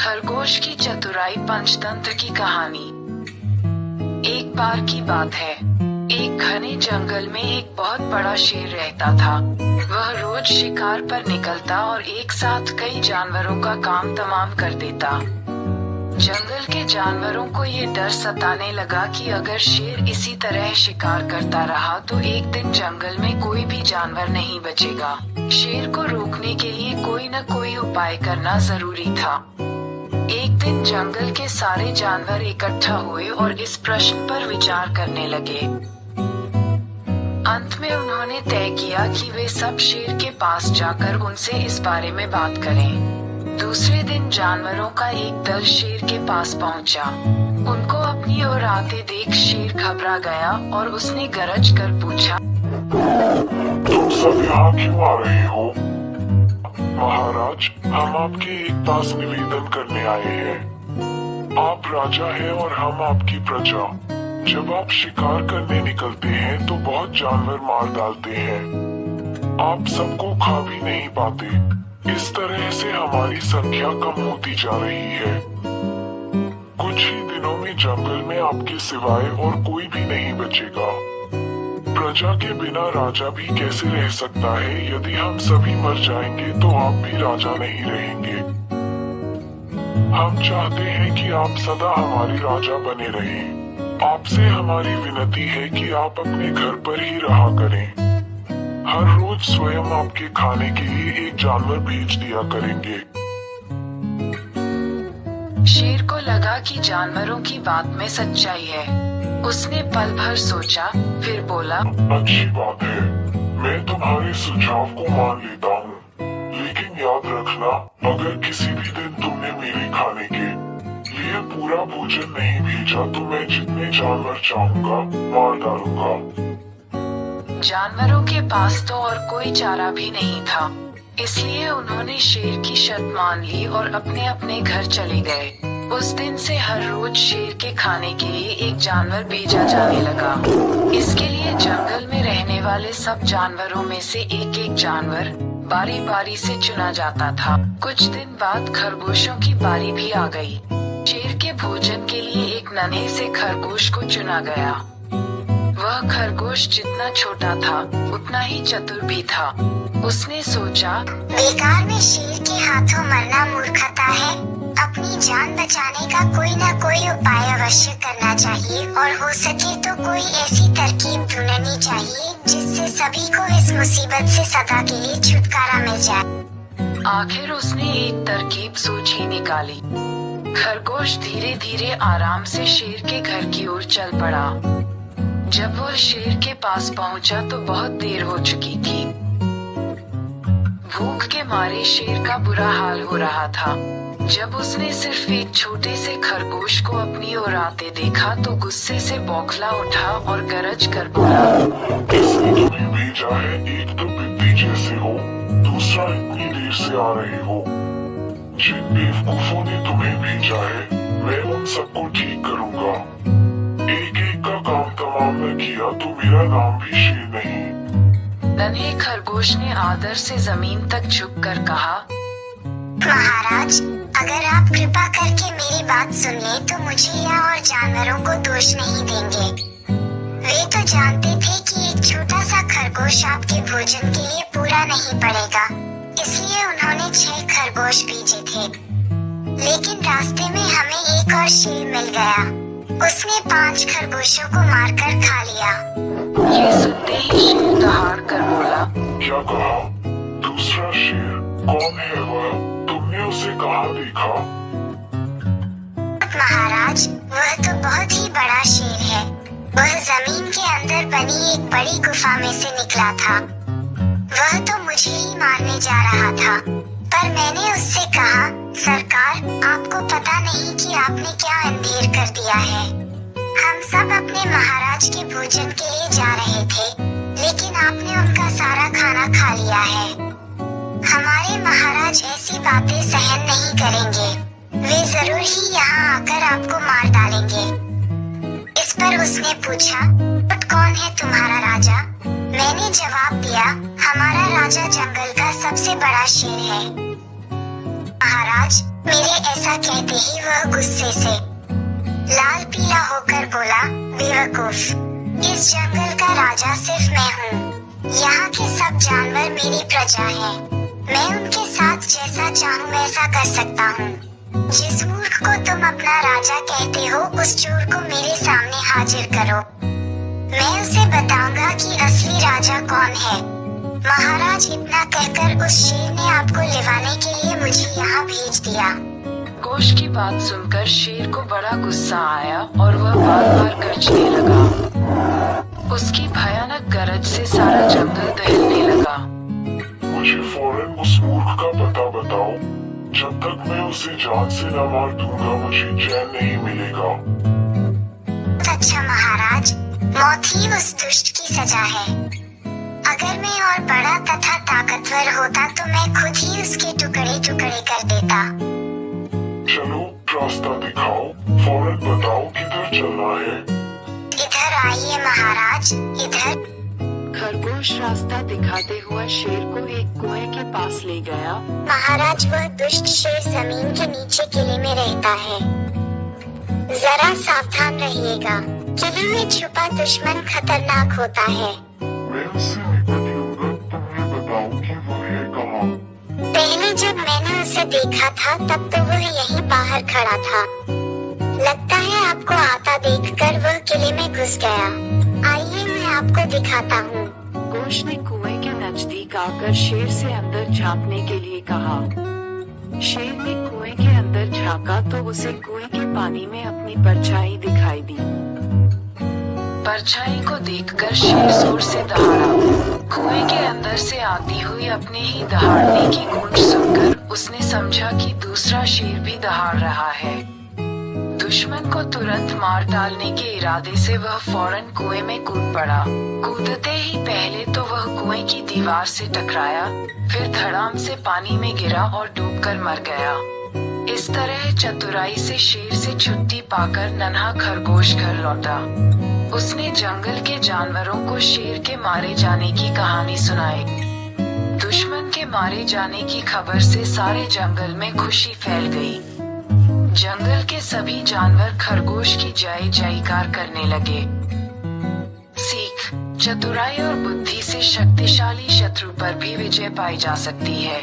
खरगोश की चतुराई पंचतंत्र की कहानी। एक बार की बात है, एक घने जंगल में एक बहुत बड़ा शेर रहता था। वह रोज शिकार पर निकलता और एक साथ कई जानवरों का काम तमाम कर देता। जंगल के जानवरों को ये डर सताने लगा कि अगर शेर इसी तरह शिकार करता रहा तो एक दिन जंगल में कोई भी जानवर नहीं बचेगा। शेर को रोकने के लिए कोई न कोई उपाय करना जरूरी था। एक दिन जंगल के सारे जानवर इकट्ठा हुए और इस प्रश्न पर विचार करने लगे। अंत में उन्होंने तय किया कि वे सब शेर के पास जाकर उनसे इस बारे में बात करें। दूसरे दिन जानवरों का एक दल शेर के पास पहुंचा। उनको अपनी ओर आते देख शेर घबरा गया और उसने गरज कर पूछा, तुम सब यहाँ क्यों आ रहे हो? महाराज, हम आपके एक पास निवेदन करने आए हैं। आप राजा हैं और हम आपकी प्रजा। जब आप शिकार करने निकलते हैं तो बहुत जानवर मार डालते हैं। आप सबको खा भी नहीं पाते। इस तरह से हमारी संख्या कम होती जा रही है। कुछ ही दिनों में जंगल में आपके सिवाय और कोई भी नहीं बचेगा। प्रजा के बिना राजा भी कैसे रह सकता है? यदि हम सभी मर जाएंगे तो आप भी राजा नहीं रहेंगे। हम चाहते हैं कि आप सदा हमारे राजा बने रहें। आपसे हमारी विनती है कि आप अपने घर पर ही रहा करें। हर रोज स्वयं आपके खाने के लिए एक जानवर भेज दिया करेंगे। शेर को लगा कि जानवरों की बात में सच्चाई है। उसने पल भर सोचा, फिर बोला, अच्छी बात है, मैं तुम्हारे सुझाव को मान लेता हूँ। लेकिन याद रखना, अगर किसी भी दिन तुमने मेरे खाने के लिए पूरा भोजन नहीं भेजा तो मैं जितने जानवर चाहूँगा मार डालूंगा। जानवरों के पास तो और कोई चारा भी नहीं था, इसलिए उन्होंने शेर की शर्त मान ली और अपने अपने घर चले गए। उस दिन से हर रोज शेर के खाने के लिए एक जानवर भेजा जाने लगा। इसके लिए जंगल में रहने वाले सब जानवरों में से एक एक जानवर बारी बारी से चुना जाता था। कुछ दिन बाद खरगोशों की बारी भी आ गई। शेर के भोजन के लिए एक नन्हे से खरगोश को चुना गया। वह खरगोश जितना छोटा था उतना ही चतुर भी था। उसने सोचा, बेकार में शेर के हाथों मरना मूर्खता है। अपनी जान बचाने का कोई न कोई उपाय अवश्य करना चाहिए और हो सके तो कोई ऐसी तरकीब ढूंढनी चाहिए जिससे सभी को इस मुसीबत से सदा के लिए छुटकारा मिल जाए। आखिर उसने एक तरकीब सोच ही निकाली। खरगोश धीरे धीरे आराम से शेर के घर की ओर चल पड़ा। जब वह शेर के पास पहुंचा तो बहुत देर हो चुकी थी। भूख के मारे शेर का बुरा हाल हो रहा था। जब उसने सिर्फ एक छोटे से खरगोश को अपनी ओर आते देखा तो गुस्से से बौखला उठा और गरज कर बोला, किसने तुम्हें भेजा है? एक तो बिल्ली जैसे हो, दूसरा इतनी देर से आ रहे हो। जिन बेवकूफों ने तुम्हें भेजा है मैं उन सबको ठीक करूंगा। एक एक का काम तमाम न किया तो मेरा नाम भी शेर नहीं। नन्हे खरगोश ने आदर से जमीन तक झुककर कहा, महाराज, अगर आप कृपा करके मेरी बात सुन लें तो मुझे या और जानवरों को दोष नहीं देंगे। वे तो जानते थे कि एक छोटा सा खरगोश आपके भोजन के लिए पूरा नहीं पड़ेगा, इसलिए उन्होंने 6 खरगोश भेजे थे। लेकिन रास्ते में हमें एक और शेर मिल गया। उसने 5 खरगोशों को मारकर खा लिया। ये सुनते ही शेर दहाड़ कर बोला, क्या कहा? दूसरा शेर? कौन है वह? तुमने उसे कहाँ देखा? महाराज, वह तो बहुत ही बड़ा शेर है। वह जमीन के अंदर बनी एक बड़ी गुफा में से निकला था। वह तो मुझे ही मारने जा रहा था, पर मैंने उससे कहा, सरकार, आपको पता नहीं कि आपने क्या अंधेर कर दिया है। हम सब अपने महाराज के भोजन के लिए जा रहे थे, लेकिन आपने उनका सारा खाना खा लिया है। हमारे महाराज ऐसी बातें सहन नहीं करेंगे। वे जरूर ही यहाँ आकर आपको मार डालेंगे। इस पर उसने पूछा, कौन है तुम्हारा राजा? मैंने जवाब दिया, हमारा राजा जंगल का सबसे बड़ा शेर है। महाराज, मेरे ऐसा कहते ही वह गुस्से से लाल पीला होकर बोला, बेवकूफ, इस जंगल का राजा सिर्फ मैं हूँ। यहाँ के सब जानवर मेरी प्रजा हैं। मैं उनके साथ जैसा चाहूँ वैसा कर सकता हूँ। जिस मूर्ख को तुम अपना राजा कहते हो, उस चोर को मेरे सामने हाजिर करो। मैं उसे बताऊंगा कि असली राजा कौन है। महाराज, इतना कहकर उस शेर ने आपको लिवाने के लिए मुझे यहाँ भेज दिया। गोश की बात सुनकर शेर को बड़ा गुस्सा आया और वह बार बार गरजने लगा। उसकी भयानक गरज से सारा जंगल दहलने लगा। मुझे फौरन उस मूर्ख का पता बताओ। जब तक मैं उसे जान से न मार दूंगा, मुझे चैन नहीं मिलेगा। अच्छा महाराज, मौत ही उस दुष्ट की सजा है। अगर मैं और बड़ा तथा ताकतवर होता तो मैं खुद ही उसके टुकड़े टुकड़े कर देता। चलो, रास्ता दिखाओ। फौरन बताओ किधर चलना है। इधर आइए महाराज, इधर। खरगोश रास्ता दिखाते हुआ शेर को एक कुएं के पास ले गया। महाराज, वह दुष्ट शेर जमीन के नीचे किले में रहता है। जरा सावधान रहिएगा। किले में छुपा दुश्मन खतरनाक होता है। मैं उससे निपट लूंगा, तुम्हें बताओ कि वो है कहाँ। पहले जब मैंने उसे देखा था तब तो वह यहीं बाहर खड़ा था। लगता है आपको आता देखकर वह किले में घुस गया। आइए मैं आपको दिखाता हूँ। गोश ने कुएं के नजदीक आकर शेर से अंदर झांकने के लिए कहा। शेर ने कुएं के अंदर झांका तो उसे कुएं के पानी में अपनी परछाई दिखाई दी। परछाई को देखकर शेर जोर से दहाड़ा। कुएं के अंदर से आती हुई अपने ही दहाड़ने की गूंज सुनकर उसने समझा कि दूसरा शेर भी दहाड़ रहा है। दुश्मन को तुरंत मार डालने के इरादे से वह फौरन कुएं में कूद पड़ा। कूदते ही पहले तो वह कुएं की दीवार से टकराया, फिर धड़ाम से पानी में गिरा और डूबकर मर गया। इस तरह चतुराई से शेर से छुट्टी पाकर नन्हा खरगोश घर लौटा। उसने जंगल के जानवरों को शेर के मारे जाने की कहानी सुनाई। दुश्मन के मारे जाने की खबर से सारे जंगल में खुशी फैल गई। जंगल के सभी जानवर खरगोश की जय जयकार करने लगे। सीख: चतुराई और बुद्धि से शक्तिशाली शत्रु पर भी विजय पाई जा सकती है।